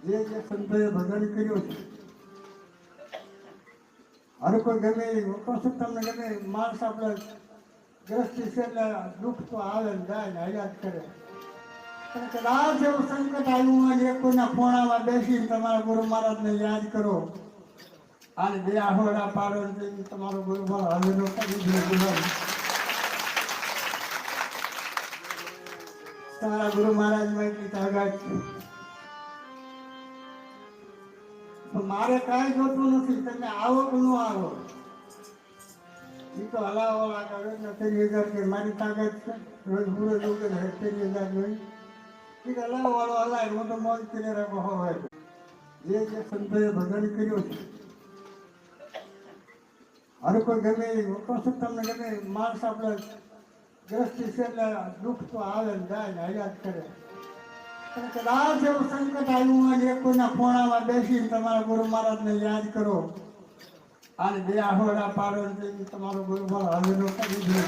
જે સંતોએ ભજન કર્યું છે. હર કોઈ ગમે કહું તમને ગમે માણસ આપણે ગ્રસ્તી છે એટલે દુઃખ તો આવે ને જાય ને હયાત કરે. પણ કદાચ એવું સંકટ આવ્યું હોય એક કોઈના ખોણામાં બેસીને તમારા ગુરુ મહારાજને યાદ કરો અને બે આહોડા પાડો ને તમારો ગુરુ મહારાજ હવેલો કરી દે. તમારા ગુરુ મહારાજમાં એટલી તાકાત છે. મારે કાંઈ જોતું નથી, તમે આવો કે ન આવો એ તો હલાવવા કરે ને 30,000 કે મારી તાકાત છે. રોજ પૂરો જવું કે 30,000 જોઈ એ હલાવવાળો હલાય, હું તો મોજ કરી રાખો હોય. જે સંતોએ ભજન કર્યું છે. હર કોઈ ગમે કહું તમને ગમે માણસ આપણે ગ્રસ્તી છે એટલે દુઃખ તો આવે ને જાય ને હયાત કરે. પણ કદાચ એવું સંકટ આવ્યું હોય એક કોઈના ખોણામાં બેસીને તમારા ગુરુ મહારાજને યાદ કરો અને બે આહોડા પાડો ને તમારો ગુરુ મહારાજ હવેલો કરી દે.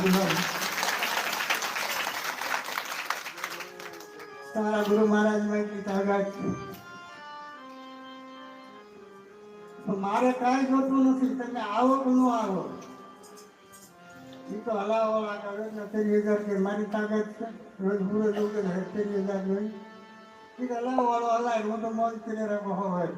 તમારા ગુરુ મહારાજમાં એટલી તાકાત છે. મારે કાંઈ જોતું નથી, તમે આવો કે ન આવો એ તો હલાવવા કરે ને 30,000 કે મારી તાકાત છે. રોજ પૂરો જવું કે 30,000 જોઈ એ હલાવવાળો હલાય, હું તો મોજ કરી રાખો હોય.